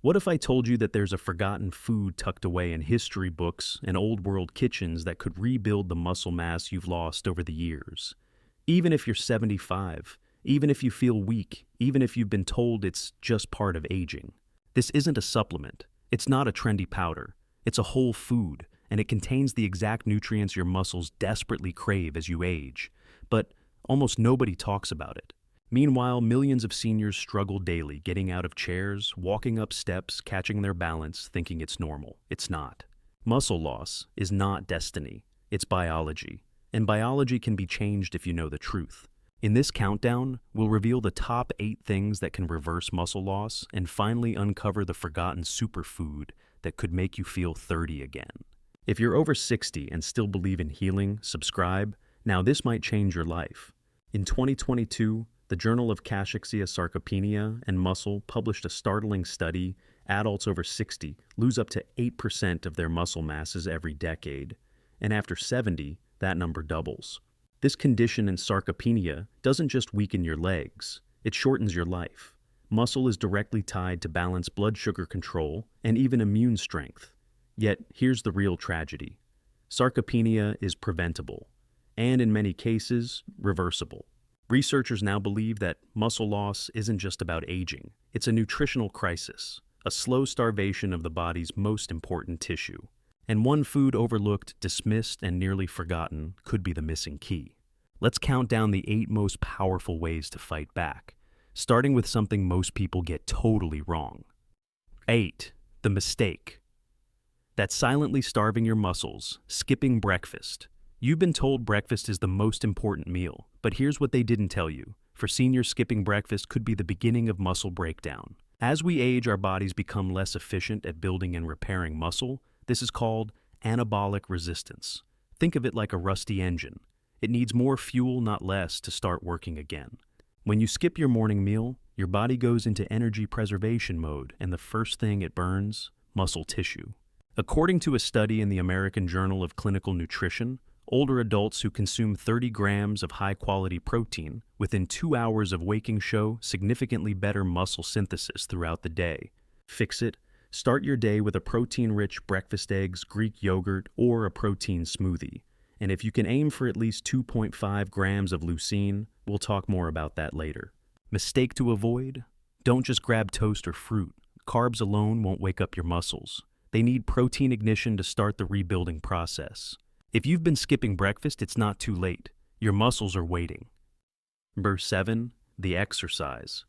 What if I told you that there's a forgotten food tucked away in history books and old world kitchens that could rebuild the muscle mass you've lost over the years? Even if you're 75, even if you feel weak, even if you've been told it's just part of aging. This isn't a supplement. It's not a trendy powder. It's a whole food, and it contains the exact nutrients your muscles desperately crave as you age. But almost nobody talks about it. Meanwhile, millions of seniors struggle daily getting out of chairs, walking up steps, catching their balance, thinking it's normal. It's not. Muscle loss is not destiny. It's biology. And biology can be changed if you know the truth. In this countdown, we'll reveal the top 8 things that can reverse muscle loss and finally uncover the forgotten superfood that could make you feel 30 again. If you're over 60 and still believe in healing, subscribe. Now this might change your life. In 2022, the Journal of Cachexia, Sarcopenia, and Muscle published a startling study. Adults over 60 lose up to 8% of their muscle masses every decade, and after 70, that number doubles. This condition in sarcopenia doesn't just weaken your legs, it shortens your life. Muscle is directly tied to balanced blood sugar control and even immune strength. Yet, here's the real tragedy. Sarcopenia is preventable, and in many cases, reversible. Researchers now believe that muscle loss isn't just about aging. It's a nutritional crisis, a slow starvation of the body's most important tissue. And one food overlooked, dismissed, and nearly forgotten could be the missing key. Let's count down the 8 most powerful ways to fight back, starting with something most people get totally wrong. 8. The mistake. That's silently starving your muscles, skipping breakfast. You've been told breakfast is the most important meal, but here's what they didn't tell you. For seniors, skipping breakfast could be the beginning of muscle breakdown. As we age, our bodies become less efficient at building and repairing muscle. This is called anabolic resistance. Think of it like a rusty engine. It needs more fuel, not less, to start working again. When you skip your morning meal, your body goes into energy preservation mode, and the first thing it burns, muscle tissue. According to a study in the American Journal of Clinical Nutrition, older adults who consume 30 grams of high-quality protein within 2 hours of waking show significantly better muscle synthesis throughout the day. Fix it. Start your day with a protein-rich breakfast eggs, Greek yogurt, or a protein smoothie. And if you can aim for at least 2.5 grams of leucine, we'll talk more about that later. Mistake to avoid? Don't just grab toast or fruit. Carbs alone won't wake up your muscles. They need protein ignition to start the rebuilding process. If you've been skipping breakfast, it's not too late. Your muscles are waiting. Number 7, the exercise.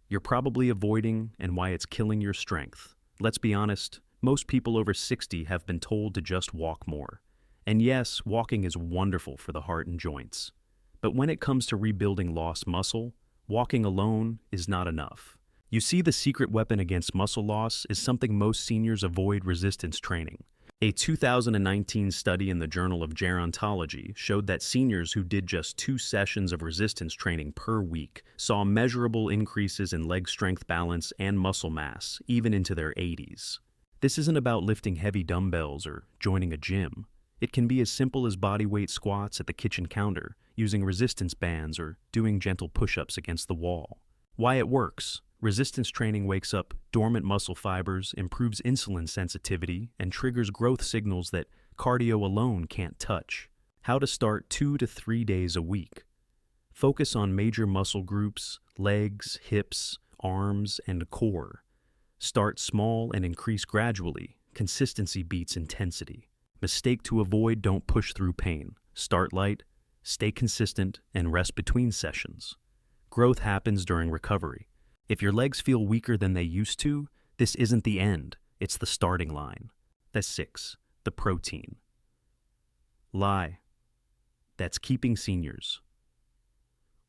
You're probably avoiding and why it's killing your strength. Let's be honest, most people over 60 have been told to just walk more. And yes, walking is wonderful for the heart and joints. But when it comes to rebuilding lost muscle, walking alone is not enough. You see, the secret weapon against muscle loss is something most seniors avoid: resistance training. A 2019 study in the Journal of Gerontology showed that seniors who did just 2 sessions of resistance training per week saw measurable increases in leg strength, balance, and muscle mass, even into their 80s. This isn't about lifting heavy dumbbells or joining a gym. It can be as simple as bodyweight squats at the kitchen counter, using resistance bands, or doing gentle push-ups against the wall. Why it works? Resistance training wakes up dormant muscle fibers, improves insulin sensitivity, and triggers growth signals that cardio alone can't touch. How to start: 2 to 3 days a week. Focus on major muscle groups: legs, hips, arms, and core. Start small and increase gradually. Consistency beats intensity. Mistake to avoid: don't push through pain. Start light, stay consistent, and rest between sessions. Growth happens during recovery. If your legs feel weaker than they used to, this isn't the end, it's the starting line. That's 6, the protein. Lie. That's keeping seniors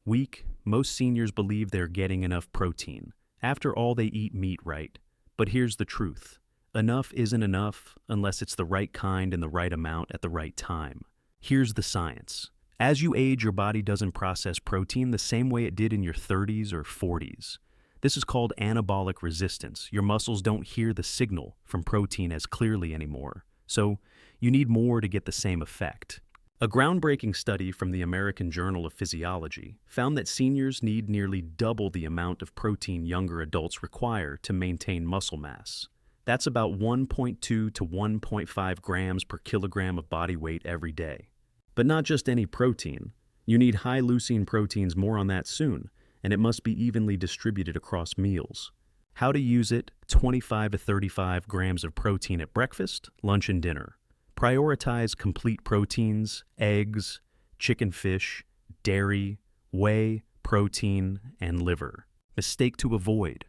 weak. Most seniors believe they're getting enough protein. After all, they eat meat, right? But here's the truth. Enough isn't enough unless it's the right kind and the right amount at the right time. Here's the science. As you age, your body doesn't process protein the same way it did in your 30s or 40s. This is called anabolic resistance. Your muscles don't hear the signal from protein as clearly anymore. So you need more to get the same effect. A groundbreaking study from the American Journal of Physiology found that seniors need nearly double the amount of protein younger adults require to maintain muscle mass. That's about 1.2 to 1.5 grams per kilogram of body weight every day. But not just any protein. You need high leucine proteins, more on that soon, and it must be evenly distributed across meals. How to use it: 25 to 35 grams of protein at breakfast, lunch, and dinner. Prioritize complete proteins, eggs, chicken, fish, dairy, whey, protein, and liver. Mistake to avoid: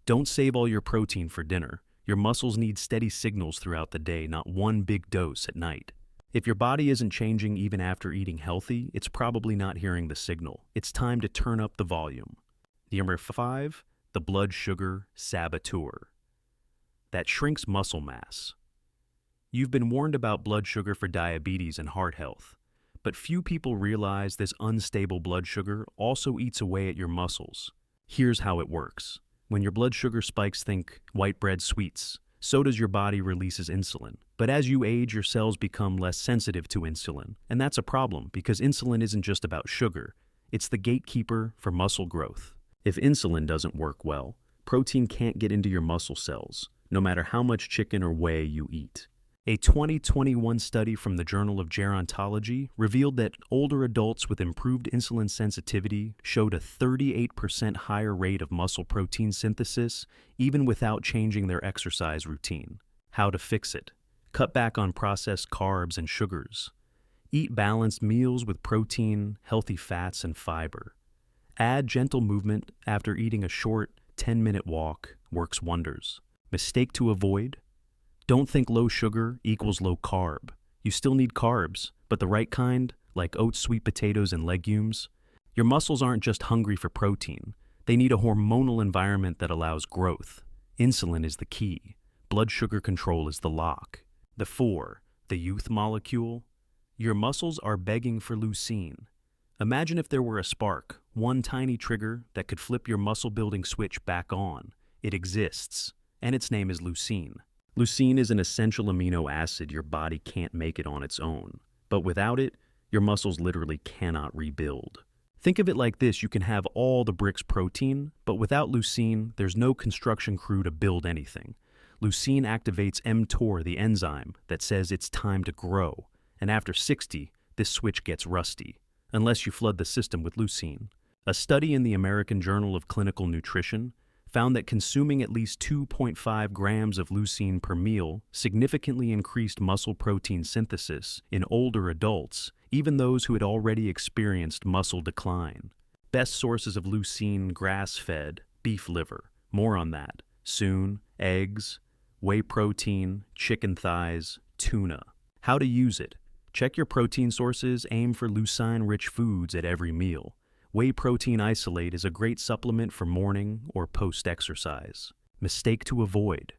don't save all your protein for dinner. Your muscles need steady signals throughout the day, not one big dose at night. If your body isn't changing even after eating healthy, it's probably not hearing the signal. It's time to turn up the volume. Number 5, the blood sugar saboteur. That shrinks muscle mass. You've been warned about blood sugar for diabetes and heart health, but few people realize this unstable blood sugar also eats away at your muscles. Here's how it works. When your blood sugar spikes, think white bread sweets. So does your body releases insulin. But as you age, your cells become less sensitive to insulin. And that's a problem because insulin isn't just about sugar. It's the gatekeeper for muscle growth. If insulin doesn't work well, protein can't get into your muscle cells, no matter how much chicken or whey you eat. A 2021 study from the Journal of Gerontology revealed that older adults with improved insulin sensitivity showed a 38% higher rate of muscle protein synthesis, even without changing their exercise routine. How to fix it: cut back on processed carbs and sugars. Eat balanced meals with protein, healthy fats, and fiber. Add gentle movement after eating a short 10-minute walk works wonders. Mistake to avoid: don't think low sugar equals low carb. You still need carbs, but the right kind, like oats, sweet potatoes, and legumes. Your muscles aren't just hungry for protein. They need a hormonal environment that allows growth. Insulin is the key. Blood sugar control is the lock. The 4, the youth molecule. Your muscles are begging for leucine. Imagine if there were a spark, one tiny trigger that could flip your muscle-building switch back on. It exists, and its name is leucine. Leucine is an essential amino acid your body can't make it on its own. But without it, your muscles literally cannot rebuild. Think of it like this: you can have all the bricks protein, but without leucine, there's no construction crew to build anything. Leucine activates mTOR, the enzyme that says it's time to grow. And after 60, this switch gets rusty, unless you flood the system with leucine. A study in the American Journal of Clinical Nutrition found that consuming at least 2.5 grams of leucine per meal significantly increased muscle protein synthesis in older adults, even those who had already experienced muscle decline. Best sources of leucine: grass-fed, beef liver. More on that soon. Eggs, whey protein, chicken thighs, tuna. How to use it: check your protein sources, aim for leucine-rich foods at every meal. Whey protein isolate is a great supplement for morning or post-exercise. Mistake to avoid: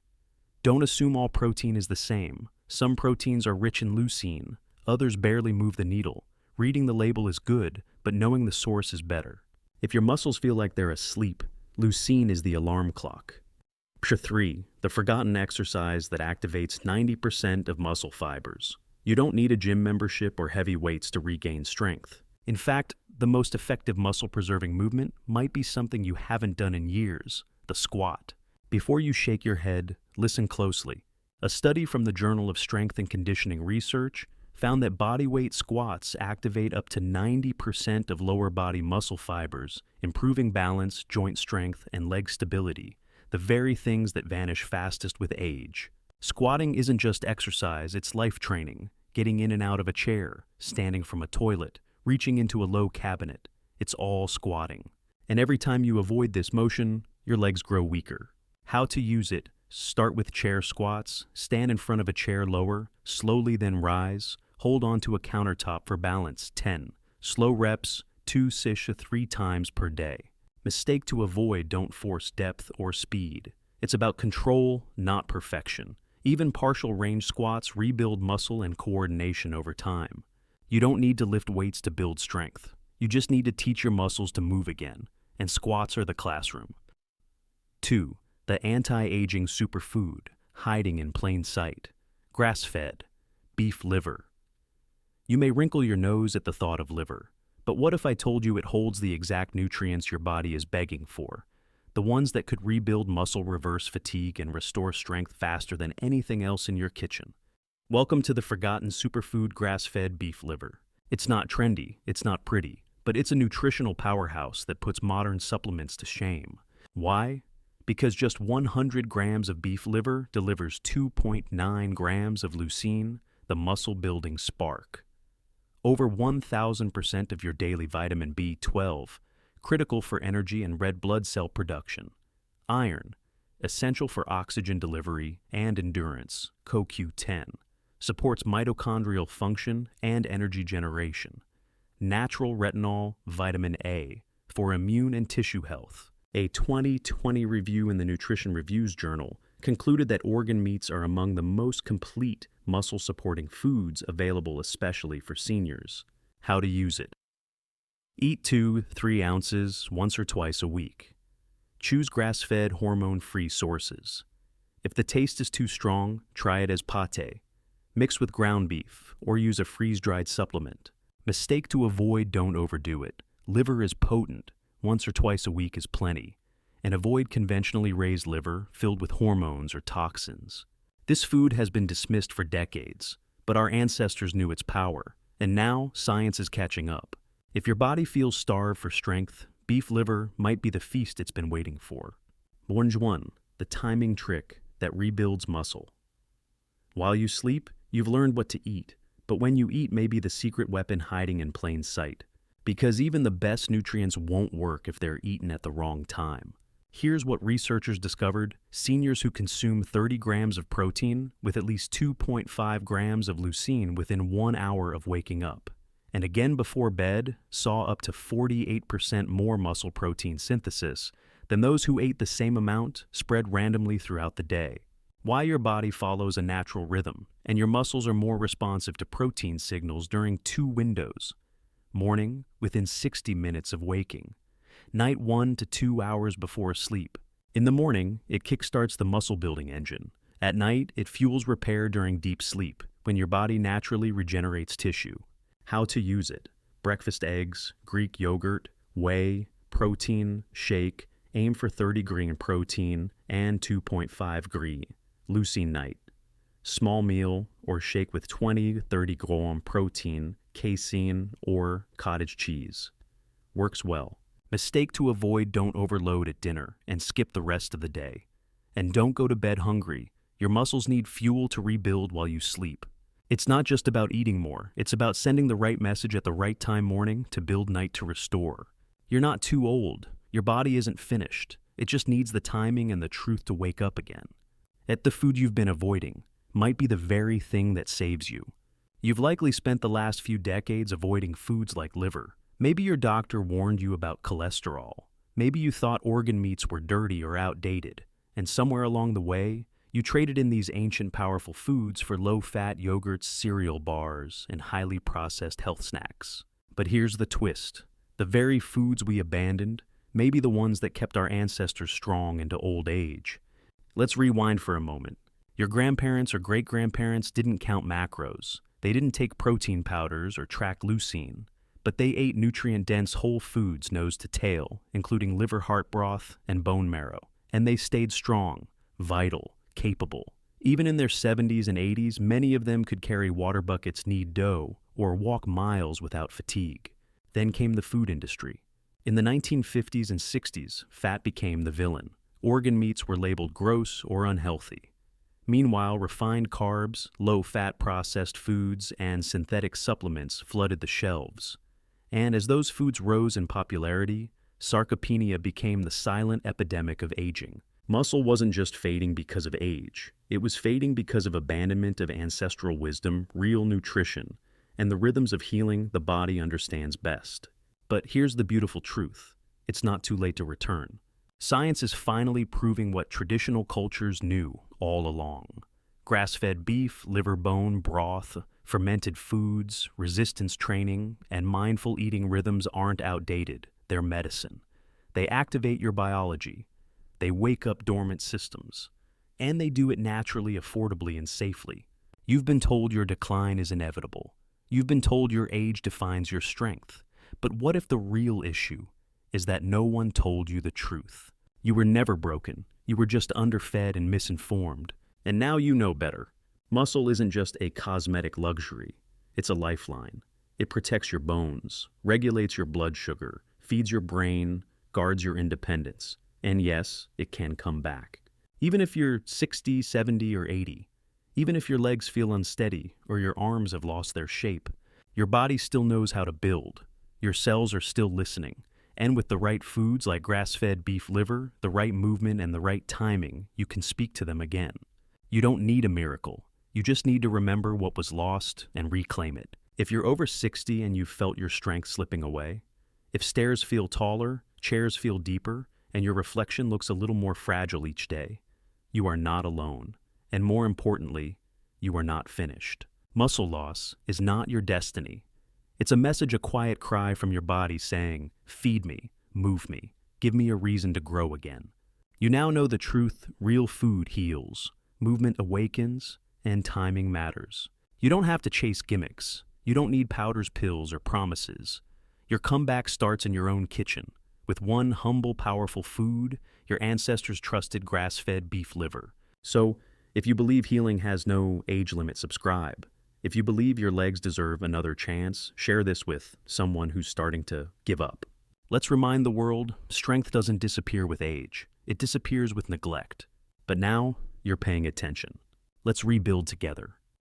don't assume all protein is the same. Some proteins are rich in leucine, others barely move the needle. Reading the label is good, but knowing the source is better. If your muscles feel like they're asleep, leucine is the alarm clock. Picture 3, the forgotten exercise that activates 90% of muscle fibers. You don't need a gym membership or heavy weights to regain strength. In fact, the most effective muscle-preserving movement might be something you haven't done in years: the squat. Before you shake your head, listen closely. A study from the Journal of Strength and Conditioning Research found that bodyweight squats activate up to 90% of lower body muscle fibers, improving balance, joint strength, and leg stability, the very things that vanish fastest with age. Squatting isn't just exercise, it's life training. Getting in and out of a chair, standing from a toilet, reaching into a low cabinet. It's all squatting. And every time you avoid this motion, your legs grow weaker. How to use it: start with chair squats, stand in front of a chair lower, slowly then rise, hold on to a countertop for balance, 10. Slow reps, 2 to 3 times per day. Mistake to avoid: don't force depth or speed. It's about control, not perfection. Even partial range squats rebuild muscle and coordination over time. You don't need to lift weights to build strength. You just need to teach your muscles to move again, and squats are the classroom. 2, the anti-aging superfood, hiding in plain sight. Grass-fed, beef liver. You may wrinkle your nose at the thought of liver, but what if I told you it holds the exact nutrients your body is begging for? The ones that could rebuild muscle, reverse fatigue, and restore strength faster than anything else in your kitchen. Welcome to the forgotten superfood grass-fed beef liver. It's not trendy, it's not pretty, but it's a nutritional powerhouse that puts modern supplements to shame. Why? Because just 100 grams of beef liver delivers 2.9 grams of leucine, the muscle-building spark. Over 1,000% of your daily vitamin B12, critical for energy and red blood cell production. Iron, essential for oxygen delivery and endurance, CoQ10, supports mitochondrial function and energy generation. Natural retinol, vitamin A, for immune and tissue health. A 2020 review in the Nutrition Reviews Journal concluded that organ meats are among the most complete muscle-supporting foods available especially for seniors. How to use it. Eat 2-3 ounces once or twice a week. Choose grass-fed, hormone-free sources. If the taste is too strong, try it as pate. Mix with ground beef or use a freeze-dried supplement. Mistake to avoid, don't overdo it. Liver is potent. Once or twice a week is plenty. And avoid conventionally raised liver filled with hormones or toxins. This food has been dismissed for decades, but our ancestors knew its power, and now science is catching up. If your body feels starved for strength, beef liver might be the feast it's been waiting for. Orange 1, the timing trick that rebuilds muscle. While you sleep, you've learned what to eat, but when you eat may be the secret weapon hiding in plain sight. Because even the best nutrients won't work if they're eaten at the wrong time. Here's what researchers discovered. Seniors who consume 30 grams of protein with at least 2.5 grams of leucine within 1 hour of waking up, and again before bed, saw up to 48% more muscle protein synthesis than those who ate the same amount spread randomly throughout the day. Why your body follows a natural rhythm, and your muscles are more responsive to protein signals during 2 windows. Morning, within 60 minutes of waking. Night 1 to 2 hours before sleep. In the morning, it kickstarts the muscle-building engine. At night, it fuels repair during deep sleep, when your body naturally regenerates tissue. How to use it. Breakfast eggs, Greek yogurt, whey, protein, shake, aim for 30 green protein and 2.5 green. Leucine night. Small meal or shake with 20-30 gram protein, casein, or cottage cheese. Works well. Mistake to avoid, don't overload at dinner and skip the rest of the day. And don't go to bed hungry. Your muscles need fuel to rebuild while you sleep. It's not just about eating more. It's about sending the right message at the right time morning to build night to restore. You're not too old. Your body isn't finished. It just needs the timing and the truth to wake up again. The food you've been avoiding might be the very thing that saves you. You've likely spent the last few decades avoiding foods like liver. Maybe your doctor warned you about cholesterol. Maybe you thought organ meats were dirty or outdated, and somewhere along the way, you traded in these ancient powerful foods for low-fat yogurts, cereal bars, and highly processed health snacks. But here's the twist. The very foods we abandoned may be the ones that kept our ancestors strong into old age. Let's rewind for a moment. Your grandparents or great-grandparents didn't count macros. They didn't take protein powders or track leucine. But they ate nutrient-dense whole foods nose to tail, including liver, heart broth, and bone marrow. And they stayed strong, vital, capable. Even in their 70s and 80s, many of them could carry water buckets, knead dough, or walk miles without fatigue. Then came the food industry. In the 1950s and 60s, fat became the villain. Organ meats were labeled gross or unhealthy. Meanwhile, refined carbs, low-fat processed foods, and synthetic supplements flooded the shelves. And as those foods rose in popularity, sarcopenia became the silent epidemic of aging. Muscle wasn't just fading because of age. It was fading because of abandonment of ancestral wisdom, real nutrition, and the rhythms of healing the body understands best. But here's the beautiful truth. It's not too late to return. Science is finally proving what traditional cultures knew all along. Grass-fed beef, liver bone, broth, fermented foods, resistance training, and mindful eating rhythms aren't outdated. They're medicine. They activate your biology. They wake up dormant systems. And they do it naturally, affordably, and safely. You've been told your decline is inevitable. You've been told your age defines your strength. But what if the real issue is that no one told you the truth? You were never broken. You were just underfed and misinformed. And now you know better. Muscle isn't just a cosmetic luxury. It's a lifeline. It protects your bones, regulates your blood sugar, feeds your brain, guards your independence. And yes, it can come back. Even if you're 60, 70, or 80, even if your legs feel unsteady or your arms have lost their shape, your body still knows how to build. Your cells are still listening. And with the right foods like grass-fed beef liver, the right movement, and the right timing, you can speak to them again. You don't need a miracle. You just need to remember what was lost and reclaim it. If you're over 60 and you've felt your strength slipping away, if stairs feel taller, chairs feel deeper, and your reflection looks a little more fragile each day, you are not alone. And more importantly, you are not finished. Muscle loss is not your destiny. It's a message, a quiet cry from your body saying, feed me, move me, give me a reason to grow again. You now know the truth. Real food heals, movement awakens, and timing matters. You don't have to chase gimmicks. You don't need powders, pills, or promises. Your comeback starts in your own kitchen, with one humble, powerful food, your ancestors' trusted grass-fed beef liver. So, if you believe healing has no age limit, subscribe. If you believe your legs deserve another chance, share this with someone who's starting to give up. Let's remind the world, strength doesn't disappear with age. It disappears with neglect. But now, you're paying attention. Let's rebuild together.